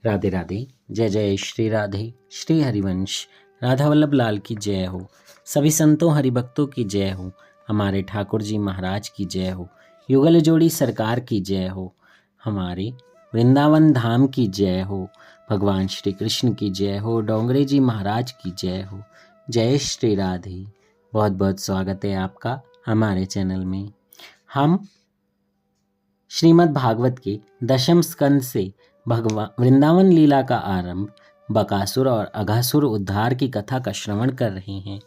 राधे राधे। जय जय श्री राधे। श्री हरिवंश राधा वल्लभ लाल की जय हो। सभी संतों हरिभक्तों की जय हो। हमारे ठाकुर जी महाराज की जय हो। युगल जोड़ी सरकार की जय हो। हमारे वृंदावन धाम की जय हो। भगवान श्री कृष्ण की जय हो। डोंगरे जी महाराज की जय हो। जय श्री राधे। बहुत बहुत स्वागत है आपका हमारे चैनल में। हम श्रीमद् भागवत के दशम स्कंद से भगवान वृंदावन लीला का आरंभ, बकासुर और अघासुर उद्धार की कथा का श्रवण कर रहे हैं।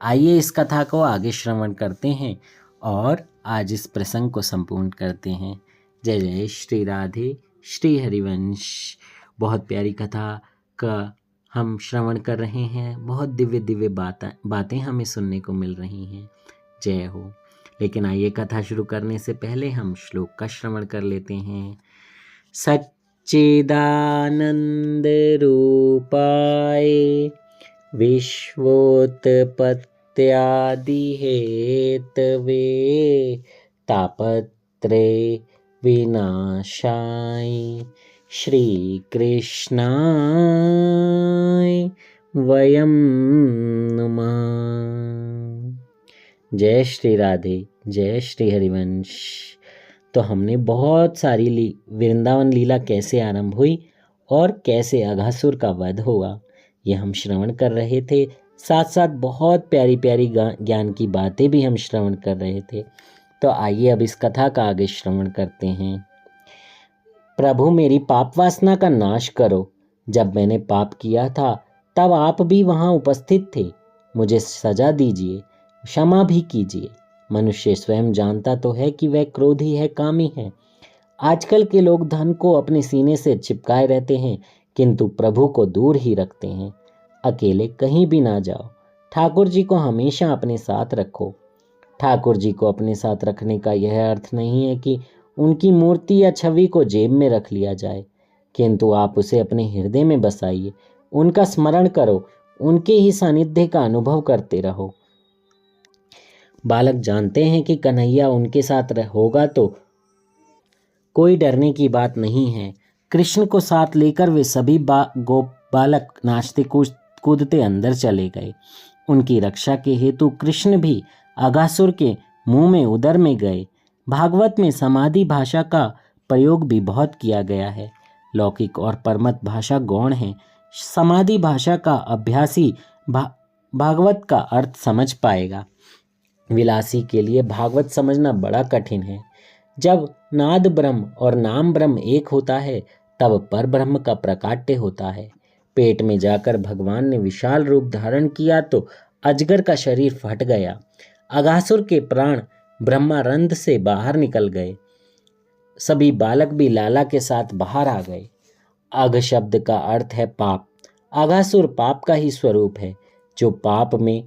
आइए इस कथा को आगे श्रवण करते हैं और आज इस प्रसंग को संपूर्ण करते हैं। जय जय श्री राधे। श्री हरिवंश। बहुत प्यारी कथा का हम श्रवण कर रहे हैं। बहुत दिव्य दिव्य बातें हमें सुनने को मिल रही हैं। जय हो। लेकिन आइए कथा शुरू करने से पहले हम श्लोक का श्रवण कर लेते हैं। सच्चिदानंद रूपाय विश्वोत्पत्त्यादि हेतवे तापत्रे विनाशाय श्री कृष्णाय वयं नमः। जय श्री राधे। जय श्री हरिवंश। तो हमने बहुत सारी वृंदावन लीला कैसे आरंभ हुई और कैसे अघासुर का वध हुआ ये हम श्रवण कर रहे थे। साथ साथ बहुत प्यारी प्यारी ज्ञान की बातें भी हम श्रवण कर रहे थे। तो आइए अब इस कथा का आगे श्रवण करते हैं। प्रभु मेरी पाप वासना का नाश करो। जब मैंने पाप किया था तब आप भी वहाँ उपस्थित थे। मुझे सजा दीजिए, क्षमा भी कीजिए। मनुष्य स्वयं जानता तो है कि वह क्रोधी है, कामी है। आजकल के लोग धन को अपने सीने से चिपकाए रहते हैं, किंतु प्रभु को दूर ही रखते हैं। अकेले कहीं भी ना जाओ। ठाकुर जी को हमेशा अपने साथ रखो। ठाकुर जी को अपने साथ रखने का यह अर्थ नहीं है कि उनकी मूर्ति या छवि को जेब में रख लिया जाए, किंतु आप उसे अपने हृदय में बसाइए। उनका स्मरण करो, उनके ही सानिध्य का अनुभव करते रहो। बालक जानते हैं कि कन्हैया उनके साथ होगा तो कोई डरने की बात नहीं है। कृष्ण को साथ लेकर वे सभी बालक नाचते कूदते अंदर चले गए। उनकी रक्षा के हेतु कृष्ण भी अघासुर के मुंह में उदर में गए। भागवत में समाधि भाषा का प्रयोग भी बहुत किया गया है। लौकिक और परमत भाषा गौण है। समाधि भाषा का अभ्यासी भागवत का अर्थ समझ पाएगा। विलासी के लिए भागवत समझना बड़ा कठिन है। जब नाद ब्रह्म और नाम ब्रह्म एक होता है तब पर ब्रह्म का प्रकाट्य होता है। पेट में जाकर भगवान ने विशाल रूप धारण किया तो अजगर का शरीर फट गया। अघासुर के प्राण ब्रह्मारंध से बाहर निकल गए। सभी बालक भी लाला के साथ बाहर आ गए। अघ शब्द का अर्थ है पाप। अघासुर पाप का ही स्वरूप है। जो पाप में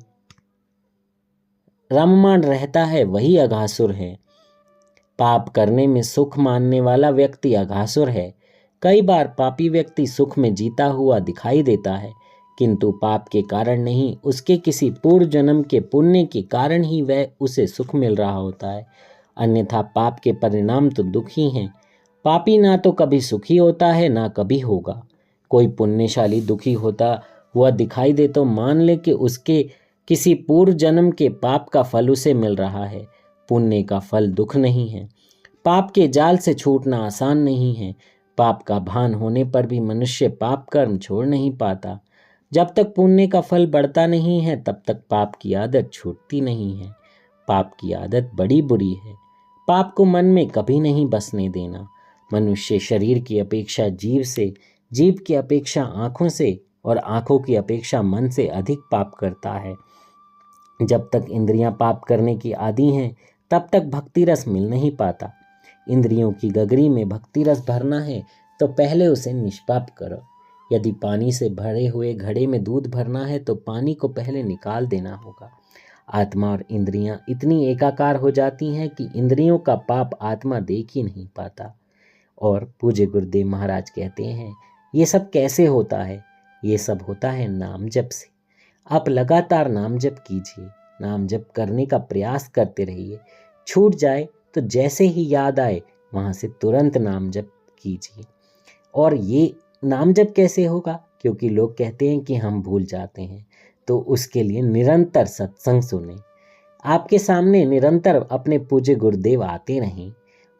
रममाण रहता है वही अघासुर है। पाप करने में सुख मानने वाला व्यक्ति अघासुर है। कई बार पापी व्यक्ति सुख में जीता हुआ दिखाई देता है, किंतु पाप के कारण नहीं, उसके किसी पूर्व जन्म के पुण्य के कारण ही वह उसे सुख मिल रहा होता है। अन्यथा पाप के परिणाम तो दुख ही हैं। पापी ना तो कभी सुखी होता है ना कभी होगा। कोई पुण्यशाली दुखी होता हुआ दिखाई दे तो मान ले कि उसके किसी पूर्व जन्म के पाप का फल उसे मिल रहा है। पुण्य का फल दुख नहीं है। पाप के जाल से छूटना आसान नहीं है। पाप का भान होने पर भी मनुष्य पाप कर्म छोड़ नहीं पाता। जब तक पुण्य का फल बढ़ता नहीं है तब तक पाप की आदत छूटती नहीं है। पाप की आदत बड़ी बुरी है। पाप को मन में कभी नहीं बसने देना। मनुष्य शरीर की अपेक्षा जीव से, जीव की अपेक्षा आँखों से और आँखों की अपेक्षा मन से अधिक पाप करता है। जब तक इंद्रियां पाप करने की आदी हैं तब तक भक्ति रस मिल नहीं पाता। इंद्रियों की गगरी में भक्ति रस भरना है तो पहले उसे निष्पाप करो। यदि पानी से भरे हुए घड़े में दूध भरना है तो पानी को पहले निकाल देना होगा। आत्मा और इंद्रियां इतनी एकाकार हो जाती हैं कि इंद्रियों का पाप आत्मा देख ही नहीं पाता। और पूज्य गुरुदेव महाराज कहते हैं, ये सब कैसे होता है? ये सब होता है नाम जप से। आप लगातार नाम जप कीजिए। नाम जप करने का प्रयास करते रहिए। छूट जाए तो जैसे ही याद आए वहाँ से तुरंत नाम जप कीजिए। और ये नाम जप कैसे होगा? क्योंकि लोग कहते हैं कि हम भूल जाते हैं, तो उसके लिए निरंतर सत्संग सुने। आपके सामने निरंतर अपने पूज्य गुरुदेव आते रहें,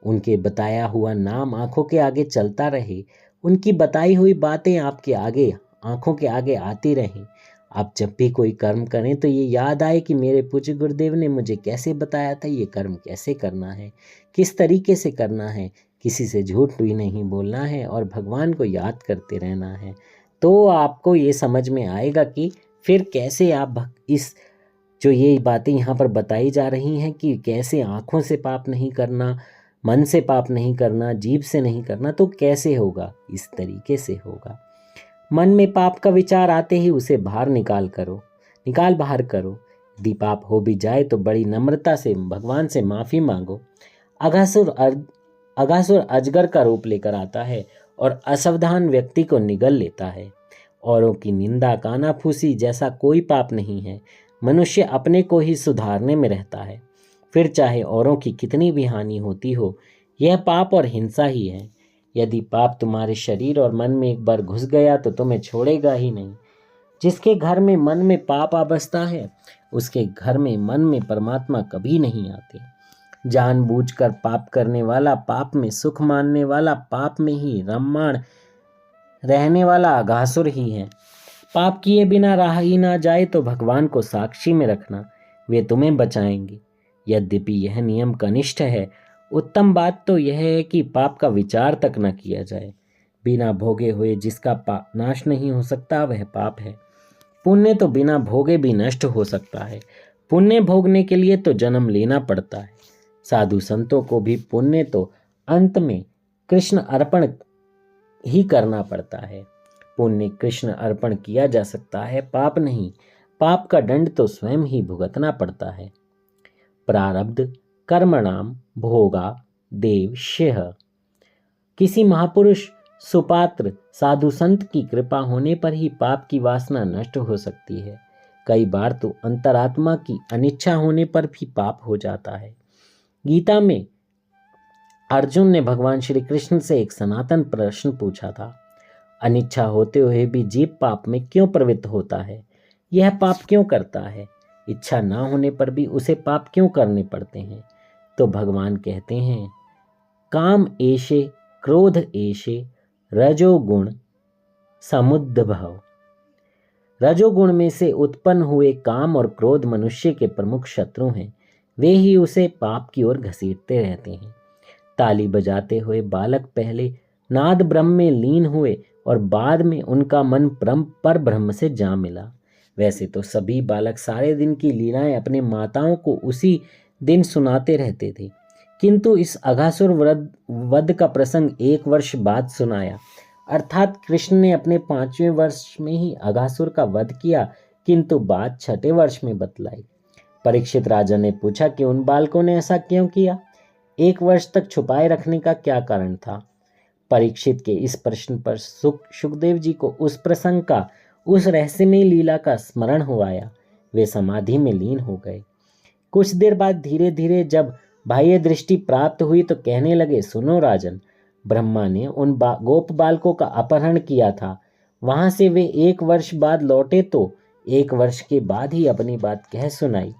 उनके बताया हुआ नाम आंखों के आगे चलता रहे, उनकी बताई हुई बातें आपके आगे आंखों के आगे आती रहें। आप जब भी कोई कर्म करें तो ये याद आए कि मेरे पूज्य गुरुदेव ने मुझे कैसे बताया था ये कर्म कैसे करना है, किस तरीके से करना है। किसी से झूठ भी नहीं बोलना है और भगवान को याद करते रहना है। तो आपको ये समझ में आएगा कि फिर कैसे आप इस जो ये बातें यहाँ पर बताई जा रही हैं कि कैसे आँखों से पाप नहीं करना, मन से पाप नहीं करना, जीभ से नहीं करना, तो कैसे होगा? इस तरीके से होगा। मन में पाप का विचार आते ही उसे निकाल बाहर करो। यदि पाप हो भी जाए तो बड़ी नम्रता से भगवान से माफ़ी मांगो। अघासुर अजगर का रूप लेकर आता है और असावधान व्यक्ति को निगल लेता है। औरों की निंदा कानाफूसी जैसा कोई पाप नहीं है। मनुष्य अपने को ही सुधारने में रहता है, फिर चाहे औरों की कितनी भी हानि होती हो। यह पाप और हिंसा ही है। यदि पाप तुम्हारे शरीर और मन में एक बार घुस गया तो तुम्हें छोड़ेगा ही नहीं। जिसके घर में मन में पाप आ बसता है, उसके घर में मन में परमात्मा कभी नहीं आते। जानबूझकर पाप करने वाला, पाप में सुख मानने वाला, पाप में ही रममाण रहने वाला अघासुर ही है। पाप किए बिना रहा ही ना जाए तो भगवान को साक्षी में रखना, वे तुम्हें बचाएंगे। यद्यपि यह नियम कनिष्ठ है, उत्तम बात तो यह है कि पाप का विचार तक न किया जाए। बिना भोगे हुए जिसका नाश नहीं हो सकता वह पाप है। पुण्य तो बिना भोगे भी नष्ट हो सकता है। पुण्य भोगने के लिए तो जन्म लेना पड़ता है। साधु संतों को भी पुण्य तो अंत में कृष्ण अर्पण ही करना पड़ता है। पुण्य कृष्ण अर्पण किया जा सकता है, पाप नहीं। पाप का दंड तो स्वयं ही भुगतना पड़ता है। प्रारब्ध कर्मणाम भोगा देवशः। किसी महापुरुष सुपात्र साधु संत की कृपा होने पर ही पाप की वासना नष्ट हो सकती है। कई बार तो अंतरात्मा की अनिच्छा होने पर भी पाप हो जाता है। गीता में अर्जुन ने भगवान श्री कृष्ण से एक सनातन प्रश्न पूछा था, अनिच्छा होते हुए भी जीव पाप में क्यों प्रवृत्त होता है? यह पाप क्यों करता है? इच्छा ना होने पर भी उसे पाप क्यों करने पड़ते हैं? तो भगवान कहते हैं, काम एशे क्रोध एशे रजोगुण समुद्भव। रजोगुण में से उत्पन्न हुए काम और क्रोध मनुष्य के प्रमुख शत्रु हैं। वे ही उसे पाप की ओर घसीटते रहते हैं। ताली बजाते हुए बालक पहले नाद ब्रह्म में लीन हुए और बाद में उनका मन पर ब्रह्म से जा मिला। वैसे तो सभी बालक सारे दिन की लीलाएं अपने माताओं को उसी दिन सुनाते रहते थे, किंतु इस अघासुर वध का प्रसंग 1 वर्ष बाद सुनाया। अर्थात कृष्ण ने अपने 5वें वर्ष में ही अघासुर का वध किया, किंतु बात 6ठे वर्ष में बतलाई। परीक्षित राजा ने पूछा कि उन बालकों ने ऐसा क्यों किया? 1 वर्ष तक छुपाए रखने का क्या कारण था? परीक्षित के इस प्रश्न पर सुखदेव जी को उस प्रसंग का, उस रहस्यमय लीला का स्मरण हो आया। वे समाधि में लीन हो गए। कुछ देर बाद धीरे धीरे जब बाह्य दृष्टि प्राप्त हुई तो कहने लगे, सुनो राजन, ब्रह्मा ने उन गोप बालकों का अपहरण किया था। वहां से वे 1 वर्ष बाद लौटे तो 1 वर्ष के बाद ही अपनी बात कह सुनाई।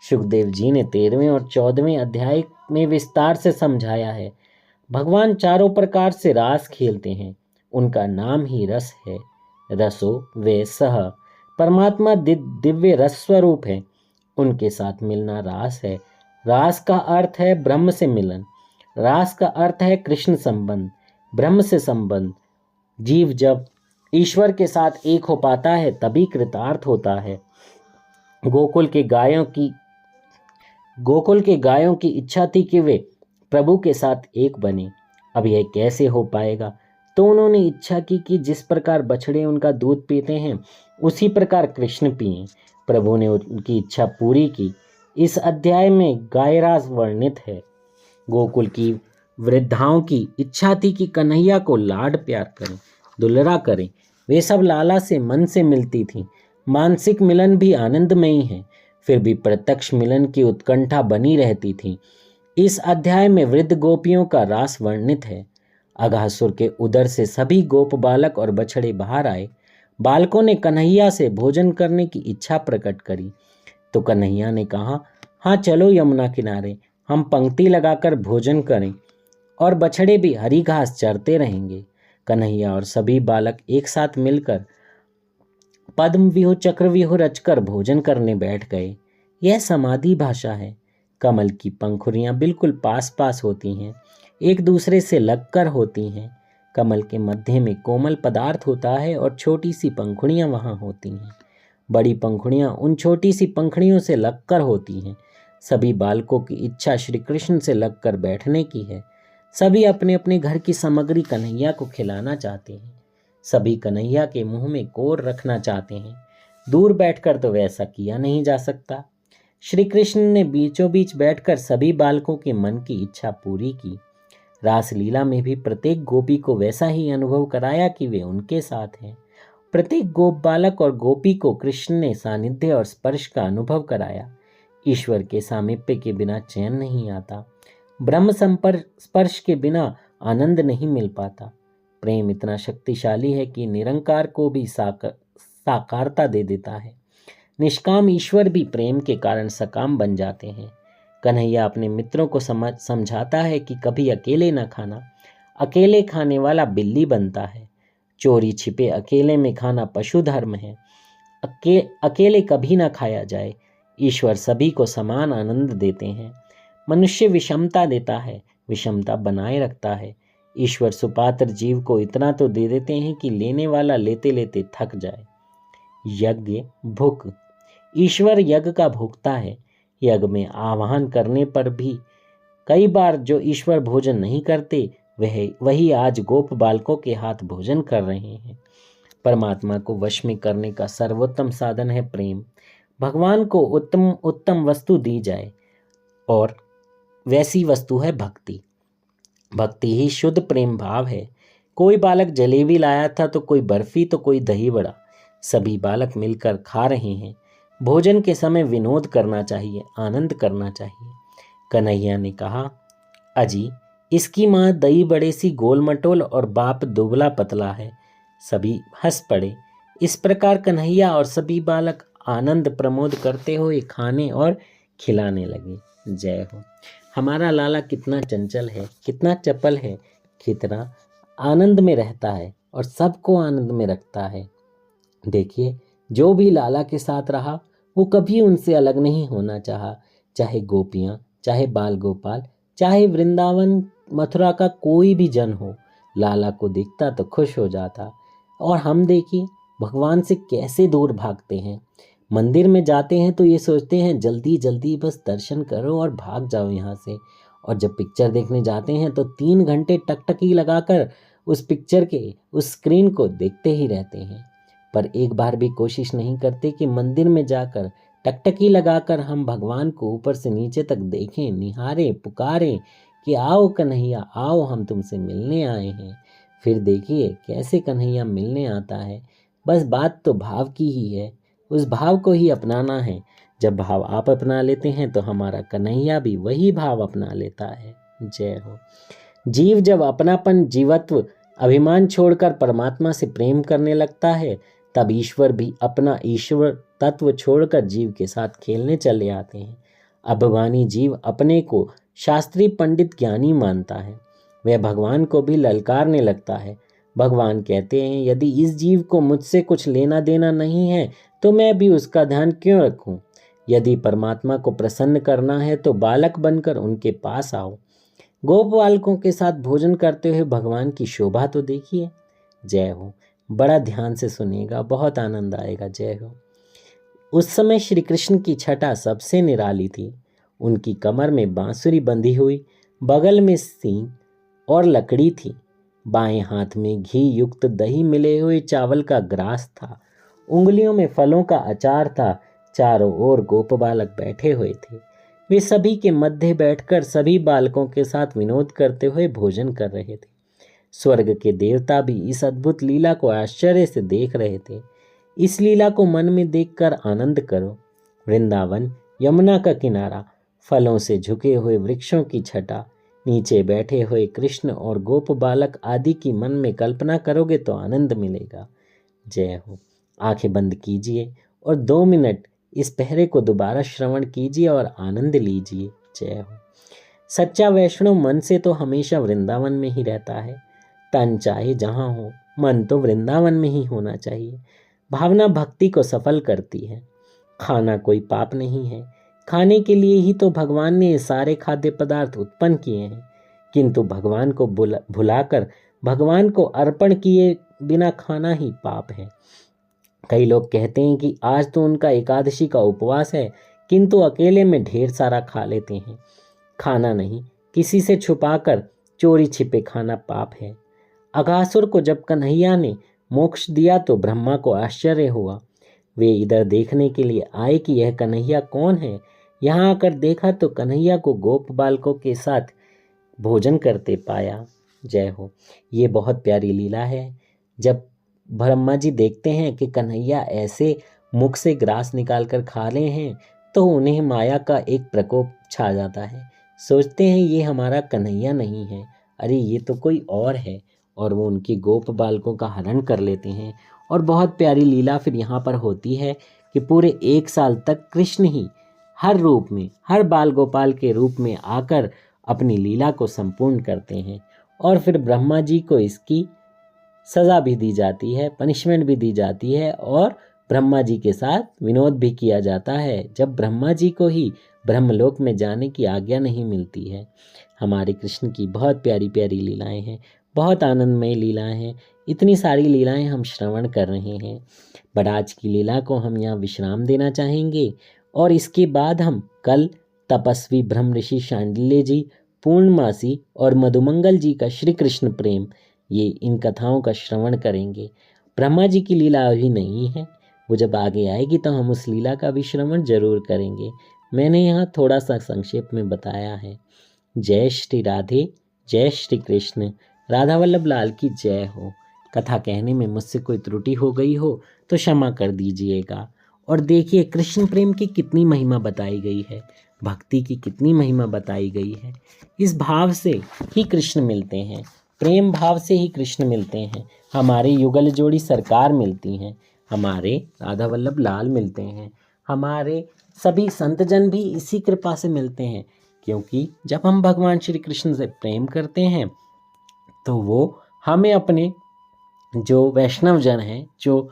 सुखदेव जी ने 13वें और 14वें अध्याय में विस्तार से समझाया है। भगवान चारों प्रकार से रास खेलते हैं, उनका नाम ही रस है। रसो वे सह। परमात्मा दिव्य रस स्वरूप है, उनके साथ मिलना रास है। रास का अर्थ है ब्रह्म से मिलन, रास का अर्थ है कृष्ण संबंध, ब्रह्म से संबंध। जीव जब ईश्वर के साथ एक हो पाता है तभी कृतार्थ होता है। गोकुल के गायों की इच्छा थी कि वे प्रभु के साथ एक बने। अब यह कैसे हो पाएगा? तो उन्होंने इच्छा की कि जिस प्रकार बछड़े उनका दूध पीते हैं उसी प्रकार कृष्ण पिएं। प्रभु ने उनकी इच्छा पूरी की। इस अध्याय में गायरास वर्णित है। गोकुल की वृद्धाओं की इच्छा थी कि कन्हैया को लाड प्यार करें, दुलरा करें। वे सब लाला से मन से मिलती थीं। मानसिक मिलन भी आनंदमयी है, फिर भी प्रत्यक्ष मिलन की उत्कंठा बनी रहती थी। इस अध्याय में वृद्ध गोपियों का रास वर्णित है। अघासुर के उदर से सभी गोप बालक और बछड़े बाहर आए। बालकों ने कन्हैया से भोजन करने की इच्छा प्रकट करी तो कन्हैया ने कहा, हाँ चलो यमुना किनारे, हम पंक्ति लगाकर भोजन करें और बछड़े भी हरी घास चरते रहेंगे। कन्हैया और सभी बालक एक साथ मिलकर पद्म व्यूह चक्रव्यूह रचकर भोजन करने बैठ गए। यह समाधि भाषा है। कमल की पंखुड़ियां बिल्कुल पास पास होती हैं, एक दूसरे से लगकर होती हैं। कमल के मध्य में कोमल पदार्थ होता है और छोटी सी पंखुड़ियां वहाँ होती हैं। बड़ी पंखुड़ियां उन छोटी सी पंखुड़ियों से लगकर होती हैं। सभी बालकों की इच्छा श्री कृष्ण से लगकर बैठने की है। सभी अपने अपने घर की सामग्री कन्हैया को खिलाना चाहते हैं। सभी कन्हैया के मुंह में कोर रखना चाहते हैं। दूर बैठकर तो वैसा किया नहीं जा सकता। श्री कृष्ण ने बीचों बीच बैठकर सभी बालकों के मन की इच्छा पूरी की। रासलीला में भी प्रत्येक गोपी को वैसा ही अनुभव कराया कि वे उनके साथ हैं। प्रत्येक गोप बालक और गोपी को कृष्ण ने सानिध्य और स्पर्श का अनुभव कराया। ईश्वर के सामीप्य के बिना चैन नहीं आता। ब्रह्म स्पर्श के बिना आनंद नहीं मिल पाता। प्रेम इतना शक्तिशाली है कि निरंकार को भी साकारता दे देता है। निष्काम ईश्वर भी प्रेम के कारण सकाम बन जाते हैं। कन्हैया अपने मित्रों को समझाता है कि कभी अकेले न खाना, अकेले खाने वाला बिल्ली बनता है। चोरी छिपे अकेले में खाना पशु धर्म है। अकेले कभी ना खाया जाए। ईश्वर सभी को समान आनंद देते हैं। मनुष्य विषमता देता है, विषमता बनाए रखता है। ईश्वर सुपात्र जीव को इतना तो दे देते हैं कि लेने वाला लेते लेते थक जाए। यज्ञ भुक, ईश्वर यज्ञ का भोक्ता है। यज्ञ में आह्वान करने पर भी कई बार जो ईश्वर भोजन नहीं करते वही आज गोप बालकों के हाथ भोजन कर रहे हैं। परमात्मा को वश में करने का सर्वोत्तम साधन है प्रेम। भगवान को उत्तम उत्तम वस्तु दी जाए और वैसी वस्तु है भक्ति। भक्ति ही शुद्ध प्रेम भाव है। कोई बालक जलेबी लाया था तो कोई बर्फी तो कोई दही बड़ा। सभी बालक मिलकर खा रहे हैं। भोजन के समय विनोद करना चाहिए, आनंद करना चाहिए। कन्हैया ने कहा, अजी इसकी माँ दही बड़े सी गोल मटोल और बाप दुबला पतला है। सभी हंस पड़े। इस प्रकार कन्हैया और सभी बालक आनंद प्रमोद करते हुए खाने और खिलाने लगे। जय हो। हमारा लाला कितना चंचल है, कितना चपल है, कितना आनंद में रहता है और सबको आनंद में रखता है। देखिए, जो भी लाला के साथ रहा वो कभी उनसे अलग नहीं होना चाहा। चाहे गोपियाँ, चाहे बाल गोपाल, चाहे वृंदावन मथुरा का कोई भी जन हो, लाला को देखता तो खुश हो जाता। और हम देखिए भगवान से कैसे दूर भागते हैं। मंदिर में जाते हैं तो ये सोचते हैं जल्दी जल्दी बस दर्शन करो और भाग जाओ यहाँ से। और जब पिक्चर देखने जाते हैं तो 3 घंटे टकटकी लगाकर उस पिक्चर के उस स्क्रीन को देखते ही रहते हैं। पर एक बार भी कोशिश नहीं करते कि मंदिर में जाकर टकटकी लगाकर हम भगवान को ऊपर से नीचे तक देखें, निहारें, पुकारें कि आओ कन्हैया आओ, हम तुमसे मिलने आए हैं। फिर देखिए कैसे कन्हैया मिलने आता है। बस बात तो भाव की ही है, उस भाव को ही अपनाना है। जब भाव आप अपना लेते हैं तो हमारा कन्हैया भी वही भाव अपना लेता है। जय हो। जीव जब अपनापन, जीवत्व, अभिमान छोड़कर परमात्मा से प्रेम करने लगता है तब ईश्वर भी अपना ईश्वर तत्व छोड़कर जीव के साथ खेलने चले आते हैं। अभिमानी जीव अपने को शास्त्री पंडित ज्ञानी मानता है। वह भगवान को भी ललकारने लगता है। भगवान कहते हैं, यदि इस जीव को मुझसे कुछ लेना देना नहीं है तो मैं भी उसका ध्यान क्यों रखूं? यदि परमात्मा को प्रसन्न करना है तो बालक बनकर उनके पास आओ। गोप बालकों के साथ भोजन करते हुए भगवान की शोभा तो देखिए। जय हो। बड़ा ध्यान से सुनिएगा, बहुत आनंद आएगा। जय हो। उस समय श्री कृष्ण की छटा सबसे निराली थी। उनकी कमर में बांसुरी बंधी हुई, बगल में सींग और लकड़ी थी। बाएं हाथ में घी युक्त दही मिले हुए चावल का ग्रास था। उंगलियों में फलों का अचार था। चारों ओर गोप बालक बैठे हुए थे। वे सभी के मध्य बैठकर सभी बालकों के साथ विनोद करते हुए भोजन कर रहे थे। स्वर्ग के देवता भी इस अद्भुत लीला को आश्चर्य से देख रहे थे। इस लीला को मन में देखकर आनंद करो। वृंदावन, यमुना का किनारा, फलों से झुके हुए वृक्षों की छटा, नीचे बैठे हुए कृष्ण और गोप बालक आदि की मन में कल्पना करोगे तो आनंद मिलेगा। जय हो। आंखें बंद कीजिए और 2 मिनट इस पहरे को दोबारा श्रवण कीजिए और आनंद लीजिए। जय हो। सच्चा वैष्णव मन से तो हमेशा वृंदावन में ही रहता है। तन चाहे जहाँ हो, मन तो वृंदावन में ही होना चाहिए। भावना भक्ति को सफल करती है। खाना कोई पाप नहीं है। खाने के लिए ही तो भगवान ने ये सारे खाद्य पदार्थ उत्पन्न किए हैं, किंतु भगवान को भुलाकर भगवान को अर्पण किए बिना खाना ही पाप है। कई लोग कहते हैं कि आज तो उनका एकादशी का उपवास है, किंतु अकेले में ढेर सारा खा लेते हैं। खाना नहीं, किसी से छुपाकर चोरी छिपे खाना पाप है। अघासुर को जब कन्हैया ने मोक्ष दिया तो ब्रह्मा को आश्चर्य हुआ। वे इधर देखने के लिए आए कि यह कन्हैया कौन है। यहाँ आकर देखा तो कन्हैया को गोप बालकों के साथ भोजन करते पाया। जय हो। ये बहुत प्यारी लीला है। जब ब्रह्मा जी देखते हैं कि कन्हैया ऐसे मुख से ग्रास निकाल कर खा रहे हैं तो उन्हें माया का एक प्रकोप छा जाता है। सोचते हैं ये हमारा कन्हैया नहीं है, अरे ये तो कोई और है, और वो उनकी गोप बालकों का हरण कर लेते हैं। और बहुत प्यारी लीला फिर यहाँ पर होती है कि पूरे 1 साल तक कृष्ण ही हर रूप में, हर बाल गोपाल के रूप में आकर अपनी लीला को संपूर्ण करते हैं। और फिर ब्रह्मा जी को इसकी सज़ा भी दी जाती है, पनिशमेंट भी दी जाती है, और ब्रह्मा जी के साथ विनोद भी किया जाता है जब ब्रह्मा जी को ही ब्रह्मलोक में जाने की आज्ञा नहीं मिलती है। हमारे कृष्ण की बहुत प्यारी प्यारी लीलाएं हैं, बहुत आनंदमय लीलाएं हैं। इतनी सारी लीलाएं हम श्रवण कर रहे हैं, बट आज की लीला को हम यहाँ विश्राम देना चाहेंगे। और इसके बाद हम कल तपस्वी ब्रह्म ऋषि शांडिल्य जी, पूर्णमासी और मधुमंगल जी का श्री कृष्ण प्रेम, ये इन कथाओं का श्रवण करेंगे। ब्रह्मा जी की लीला अभी नहीं है, वो जब आगे आएगी तो हम उस लीला का भी श्रवण जरूर करेंगे। मैंने यहाँ थोड़ा सा संक्षेप में बताया है। जय श्री राधे, जय श्री कृष्ण। राधा वल्लभ लाल की जय हो। कथा कहने में मुझसे कोई त्रुटि हो गई हो तो क्षमा कर दीजिएगा। और देखिए कृष्ण प्रेम की कितनी महिमा बताई गई है, भक्ति की कितनी महिमा बताई गई है। इस भाव से ही कृष्ण मिलते हैं, प्रेम भाव से ही कृष्ण मिलते हैं। हमारे युगल जोड़ी सरकार मिलती हैं, हमारे राधा वल्लभ लाल मिलते हैं, हमारे सभी संतजन भी इसी कृपा से मिलते हैं। क्योंकि जब हम भगवान श्री कृष्ण से प्रेम करते हैं तो वो हमें अपने जो वैष्णव जन हैं, जो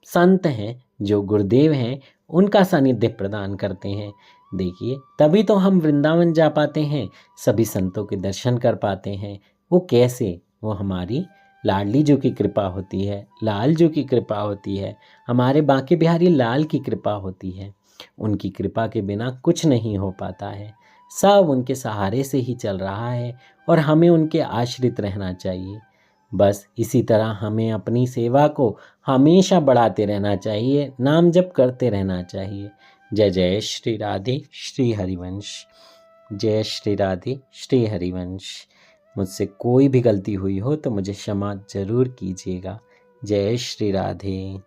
संत हैं, जो गुरुदेव हैं, उनका सानिध्य प्रदान करते हैं। देखिए तभी तो हम वृंदावन जा पाते हैं, सभी संतों के दर्शन कर पाते हैं। वो कैसे? वो हमारी लाडली जो की कृपा होती है, लाल जो की कृपा होती है, हमारे बांके बिहारी लाल की कृपा होती है। उनकी कृपा के बिना कुछ नहीं हो पाता है, सब उनके सहारे से ही चल रहा है और हमें उनके आश्रित रहना चाहिए। बस इसी तरह हमें अपनी सेवा को हमेशा बढ़ाते रहना चाहिए, नाम जप करते रहना चाहिए। जय जय श्री राधे श्री हरिवंश। जय श्री राधे श्री हरिवंश। मुझसे कोई भी गलती हुई हो तो मुझे क्षमा जरूर कीजिएगा। जय श्री राधे।